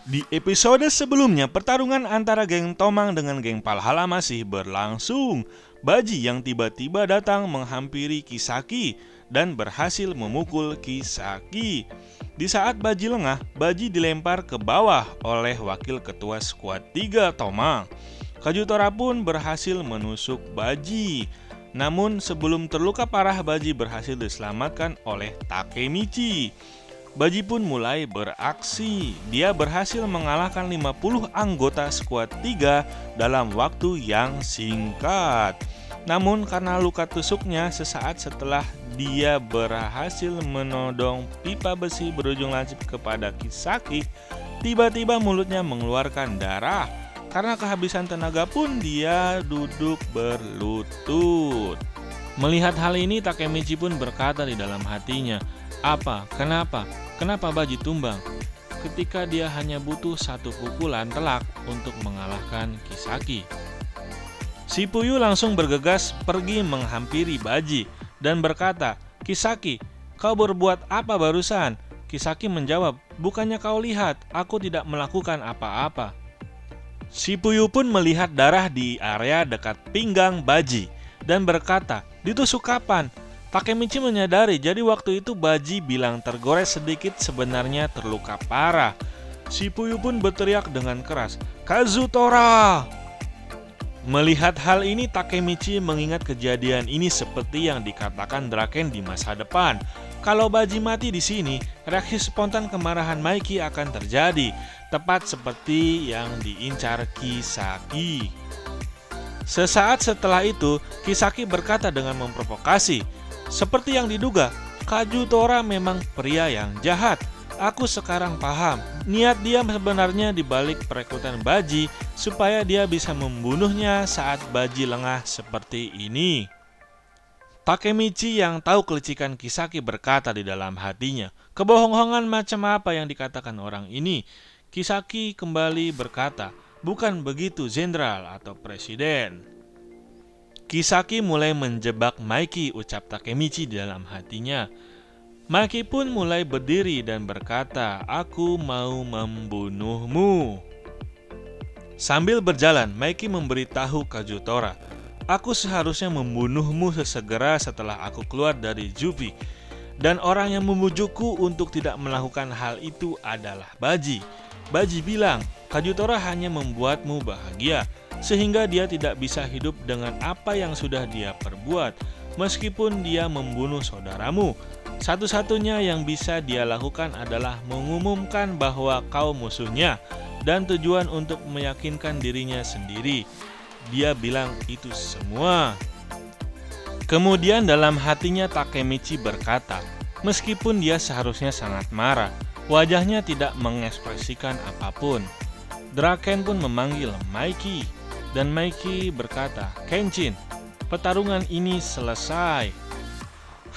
Di episode sebelumnya, pertarungan antara geng Tomang dengan geng Valhalla masih berlangsung. Baji yang tiba-tiba datang menghampiri Kisaki dan berhasil memukul Kisaki. Di saat Baji lengah, Baji dilempar ke bawah oleh wakil ketua skuad 3 Tomang. Kajutora pun berhasil menusuk Baji. Namun sebelum terluka parah, Baji berhasil diselamatkan oleh Takemichi. Baji pun mulai beraksi. Dia berhasil mengalahkan 50 anggota skuad 3 dalam waktu yang singkat. Namun karena luka tusuknya sesaat setelah dia berhasil menodong pipa besi berujung lancip kepada Kisaki, tiba-tiba mulutnya mengeluarkan darah. Karena kehabisan tenaga pun dia duduk berlutut. Melihat hal ini, Takemichi pun berkata di dalam hatinya, Kenapa? Kenapa Baji tumbang? Ketika dia hanya butuh satu pukulan telak untuk mengalahkan Kisaki. Si Puyuh langsung bergegas pergi menghampiri Baji dan berkata, Kisaki, kau berbuat apa barusan? Kisaki menjawab, bukannya kau lihat, aku tidak melakukan apa-apa. Si Puyuh pun melihat darah di area dekat pinggang Baji dan berkata, ditusuk kapan? Takemichi menyadari jadi waktu itu Baji bilang tergores sedikit sebenarnya terluka parah. Si Puyuh pun berteriak dengan keras, Kazutora! Melihat hal ini, Takemichi mengingat kejadian ini seperti yang dikatakan Draken di masa depan. Kalau Baji mati di sini, reaksi spontan kemarahan Maiki akan terjadi, tepat seperti yang diincar Kisaki. Sesaat setelah itu, Kisaki berkata dengan memprovokasi, seperti yang diduga, Kajutora memang pria yang jahat. Aku sekarang paham, niat dia sebenarnya dibalik perekrutan Baji supaya dia bisa membunuhnya saat Baji lengah seperti ini. Takemichi yang tahu kelicikan Kisaki berkata di dalam hatinya, kebohongan macam apa yang dikatakan orang ini? Kisaki kembali berkata, bukan begitu jenderal atau presiden. Kisaki mulai menjebak Maiki, ucap Takemichi di dalam hatinya. Maiki pun mulai berdiri dan berkata, aku mau membunuhmu. Sambil berjalan, Maiki memberitahu Kajutora, aku seharusnya membunuhmu sesegera setelah aku keluar dari Juvie. Dan orang yang membujukku untuk tidak melakukan hal itu adalah Baji. Baji bilang, Kajutora hanya membuatmu bahagia, sehingga dia tidak bisa hidup dengan apa yang sudah dia perbuat. Meskipun dia membunuh saudaramu, satu-satunya yang bisa dia lakukan adalah mengumumkan bahwa kau musuhnya, dan tujuan untuk meyakinkan dirinya sendiri. Dia bilang itu semua. Kemudian dalam hatinya Takemichi berkata, meskipun dia seharusnya sangat marah, wajahnya tidak mengekspresikan apapun. Draken pun memanggil Maiki, dan Maiki berkata, Kenshin, pertarungan ini selesai.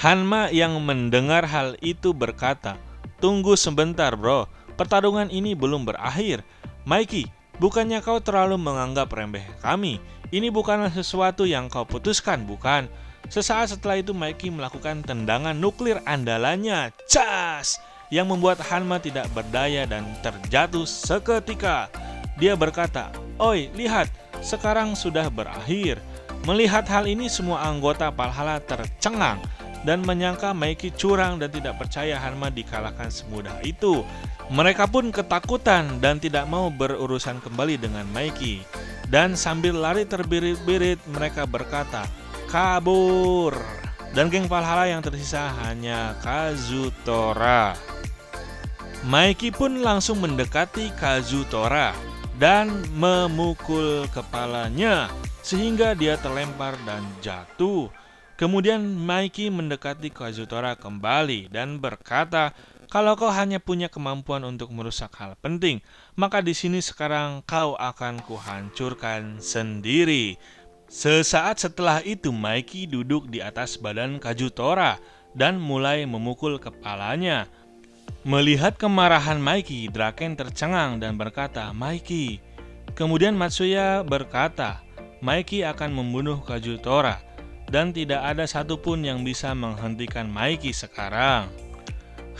Hanma yang mendengar hal itu berkata, tunggu sebentar bro, pertarungan ini belum berakhir. Maiki, bukannya kau terlalu menganggap remeh kami? Ini bukanlah sesuatu yang kau putuskan, bukan? Sesaat setelah itu Maiki melakukan tendangan nuklir andalannya, cas, yang membuat Hanma tidak berdaya dan terjatuh seketika. Dia berkata, oi, lihat, sekarang sudah berakhir. Melihat hal ini, semua anggota Valhalla tercengang dan menyangka Maiki curang dan tidak percaya Hanma dikalahkan semudah itu. Mereka pun ketakutan dan tidak mau berurusan kembali dengan Maiki. Dan sambil lari terbirit-birit, mereka berkata, kabur. Dan geng Valhalla yang tersisa hanya Kazutora. Maiki pun langsung mendekati Kazutora dan memukul kepalanya sehingga dia terlempar dan jatuh. Kemudian Maiki mendekati Kazutora kembali dan berkata, kalau kau hanya punya kemampuan untuk merusak hal penting, maka di sini sekarang kau akan kuhancurkan sendiri. Sesaat setelah itu Maiki duduk di atas badan Kazutora dan mulai memukul kepalanya. Melihat kemarahan Maiki, Draken tercengang dan berkata, Maiki. Kemudian Matsuya berkata, Maiki akan membunuh Kazutora dan tidak ada satupun yang bisa menghentikan Maiki sekarang.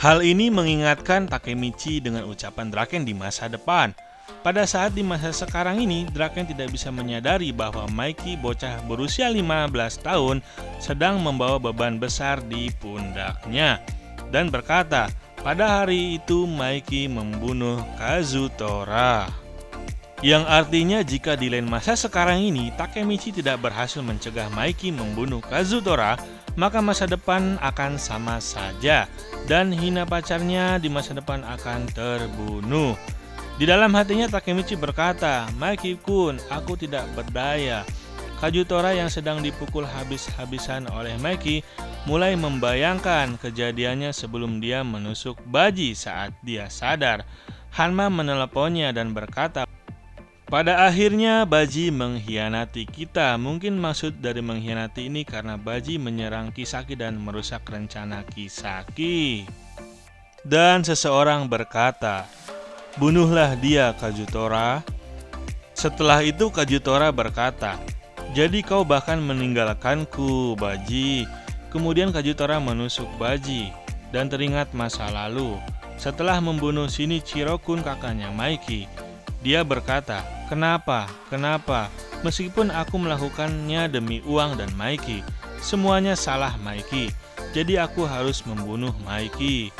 Hal ini mengingatkan Takemichi dengan ucapan Draken di masa depan. Pada saat di masa sekarang ini, Draken tidak bisa menyadari bahwa Mikey, bocah berusia 15 tahun, sedang membawa beban besar di pundaknya. Dan berkata, pada hari itu Mikey membunuh Kazutora. Yang artinya jika di lain masa sekarang ini, Takemichi tidak berhasil mencegah Mikey membunuh Kazutora, maka masa depan akan sama saja, dan Hina pacarnya di masa depan akan terbunuh. Di dalam hatinya Takemichi berkata, Mikey-kun, aku tidak berdaya. Kazutora yang sedang dipukul habis-habisan oleh Mikey mulai membayangkan kejadiannya sebelum dia menusuk Baji. Saat dia sadar, Hanma meneleponnya dan berkata, pada akhirnya Baji mengkhianati kita. Mungkin maksud dari mengkhianati ini karena Baji menyerang Kisaki dan merusak rencana Kisaki. Dan seseorang berkata, bunuhlah dia, Kazutora. Setelah itu Kazutora berkata, jadi kau bahkan meninggalkanku, Baji. Kemudian Kazutora menusuk Baji dan teringat masa lalu. Setelah membunuh Shinichiro-kun, kakaknya Mikey, dia berkata, kenapa? Meskipun aku melakukannya demi uang dan Mikey, semuanya salah Mikey. Jadi aku harus membunuh Mikey.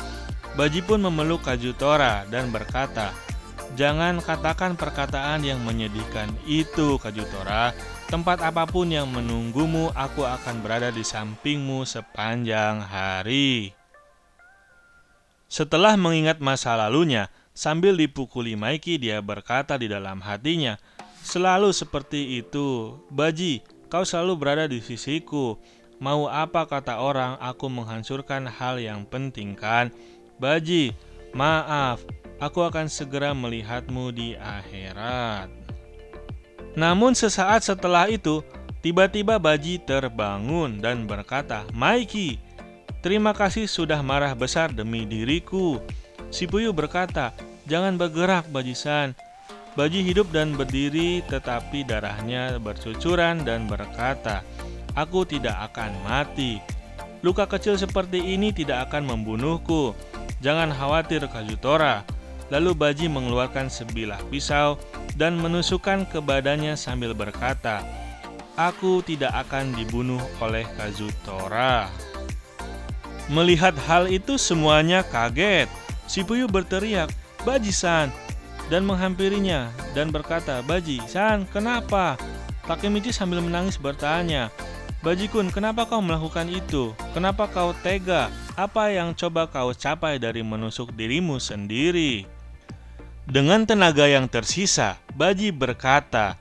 Baji pun memeluk Kazutora dan berkata, jangan katakan perkataan yang menyedihkan itu, Kazutora. Tempat apapun yang menunggumu, aku akan berada di sampingmu sepanjang hari. Setelah mengingat masa lalunya, sambil dipukuli Mikey, dia berkata di dalam hatinya, selalu seperti itu, Baji, kau selalu berada di sisiku. Mau apa kata orang, aku menghancurkan hal yang penting kan? Baji, maaf, aku akan segera melihatmu di akhirat. Namun sesaat setelah itu, tiba-tiba Baji terbangun dan berkata, Mikey, terima kasih sudah marah besar demi diriku. Shibuya berkata, jangan bergerak Baji-san. Baji hidup dan berdiri tetapi darahnya bercucuran dan berkata, aku tidak akan mati. Luka kecil seperti ini tidak akan membunuhku. Jangan khawatir, Kazutora. Lalu Baji mengeluarkan sebilah pisau dan menusukkan ke badannya sambil berkata, aku tidak akan dibunuh oleh Kazutora. Melihat hal itu semuanya kaget. Shibuya berteriak, Baji-san, dan menghampirinya dan berkata, Baji-san, kenapa? Takemichi sambil menangis bertanya, Baji-kun, kenapa kau melakukan itu? Kenapa kau tega? Apa yang coba kau capai dari menusuk dirimu sendiri? Dengan tenaga yang tersisa, Baji berkata,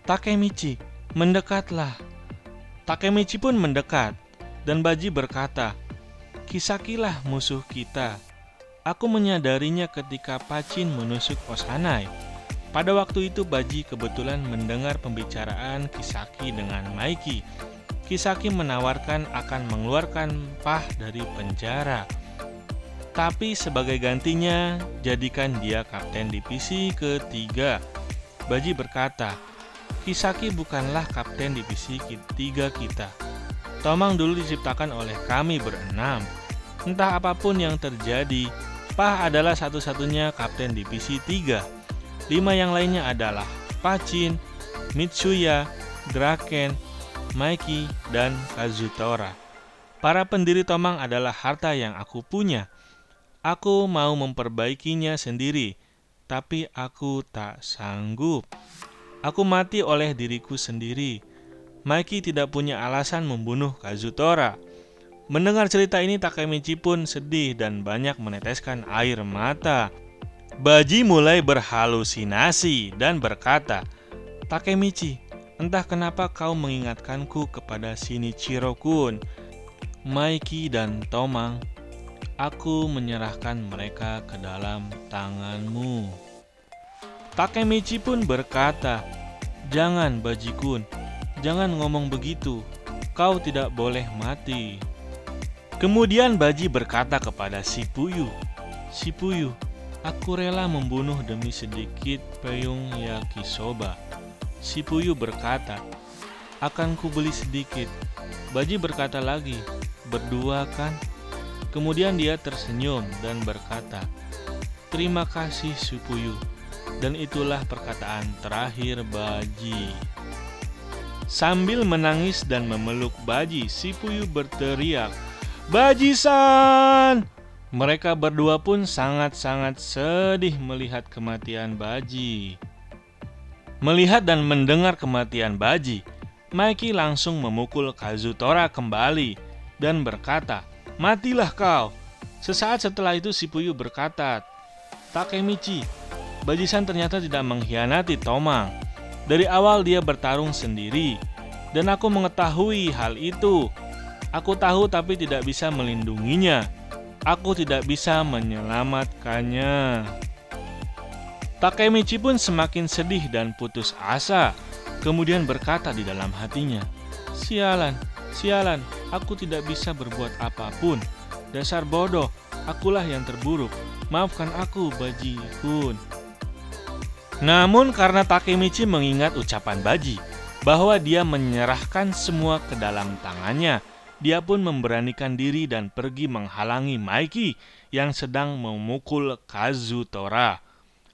Takemichi, mendekatlah. Takemichi pun mendekat, dan Baji berkata, Kisakilah musuh kita. Aku menyadarinya ketika Pachin menusuk Osanai. Pada waktu itu Baji kebetulan mendengar pembicaraan Kisaki dengan Mikey. Kisaki menawarkan akan mengeluarkan Pah dari penjara. Tapi sebagai gantinya, jadikan dia kapten divisi ketiga. Baji berkata, Kisaki bukanlah kapten divisi ketiga kita. Tomang dulu diciptakan oleh kami berenam. Entah apapun yang terjadi, Pah adalah satu-satunya kapten divisi 3. 5 yang lainnya adalah Pachin, Mitsuya, Draken, Mikey, dan Kazutora. Para pendiri Tomang adalah harta yang aku punya. Aku mau memperbaikinya sendiri, tapi aku tak sanggup. Aku mati oleh diriku sendiri. Mikey tidak punya alasan membunuh Kazutora. Mendengar cerita ini, Takemichi pun sedih dan banyak meneteskan air mata. Baji mulai berhalusinasi dan berkata, Takemichi, entah kenapa kau mengingatkanku kepada Shinichiro-kun, Mikey dan Tomang. Aku menyerahkan mereka ke dalam tanganmu. Takemichi pun berkata, jangan Baji-kun, jangan ngomong begitu. Kau tidak boleh mati. Kemudian Baji berkata kepada Shibuya, Shibuya, aku rela membunuh demi sedikit peyung yakisoba. Shibuya berkata, akan kubeli sedikit. Baji berkata lagi, berdua kan? Kemudian dia tersenyum dan berkata, "Terima kasih Supuyu." Dan itulah perkataan terakhir Baji. Sambil menangis dan memeluk Baji, si Puyuh berteriak, "Baji-san!" Mereka berdua pun sangat-sangat sedih melihat kematian Baji. Melihat dan mendengar kematian Baji, Maiki langsung memukul Kazutora kembali dan berkata, "Matilah kau." Sesaat setelah itu si Puyuh berkata, "Takemichi, Baji-san ternyata tidak mengkhianati Tomang. Dari awal dia bertarung sendiri, dan aku mengetahui hal itu. Aku tahu tapi tidak bisa melindunginya. Aku tidak bisa menyelamatkannya." Takemichi pun semakin sedih dan putus asa. Kemudian berkata di dalam hatinya, "Sialan, sialan, aku tidak bisa berbuat apapun. Dasar bodoh, akulah yang terburuk. Maafkan aku, Baji-kun." Namun karena Takemichi mengingat ucapan Baji bahwa dia menyerahkan semua ke dalam tangannya, dia pun memberanikan diri dan pergi menghalangi Maiki yang sedang memukul Kazutora.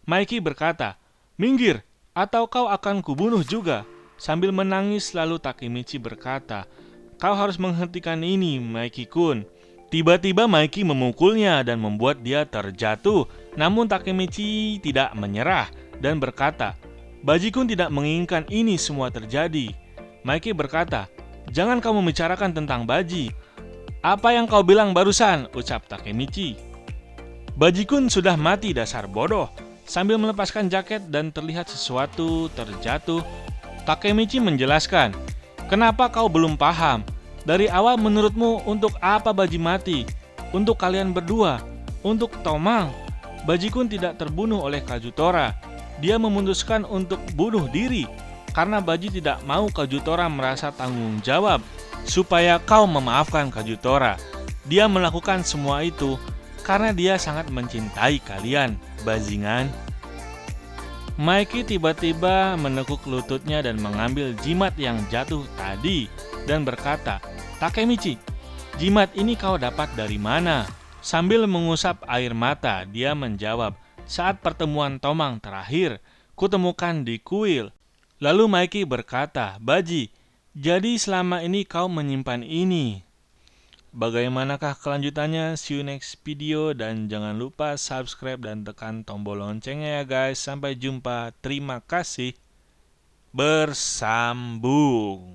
Maiki berkata, "Minggir, atau kau akan kubunuh juga." Sambil menangis lalu Takemichi berkata, "Kau harus menghentikan ini, Maiki-kun." Tiba-tiba Maiki memukulnya dan membuat dia terjatuh. Namun Takemichi tidak menyerah dan berkata, "Baji-kun tidak menginginkan ini semua terjadi." Maiki berkata, "Jangan kau membicarakan tentang Baji." "Apa yang kau bilang barusan?" ucap Takemichi. "Baji-kun sudah mati, dasar bodoh." Sambil melepaskan jaket dan terlihat sesuatu terjatuh, Takemichi menjelaskan, "Kenapa kau belum paham? Dari awal menurutmu untuk apa Baji mati? Untuk kalian berdua, untuk Tomang. Baji-kun tidak terbunuh oleh Kazutora. Dia memutuskan untuk bunuh diri karena Baji tidak mau Kazutora merasa tanggung jawab supaya kau memaafkan Kazutora. Dia melakukan semua itu karena dia sangat mencintai kalian, bajingan." Maiki tiba-tiba menekuk lututnya dan mengambil jimat yang jatuh tadi dan berkata, "Takemichi, jimat ini kau dapat dari mana?" Sambil mengusap air mata, dia menjawab, "Saat pertemuan Tomang terakhir, kutemukan di kuil." Lalu Maiki berkata, "Baji, jadi selama ini kau menyimpan ini." Bagaimanakah kelanjutannya? See you next video dan jangan lupa subscribe dan tekan tombol loncengnya ya guys. Sampai jumpa. Terima kasih. Bersambung.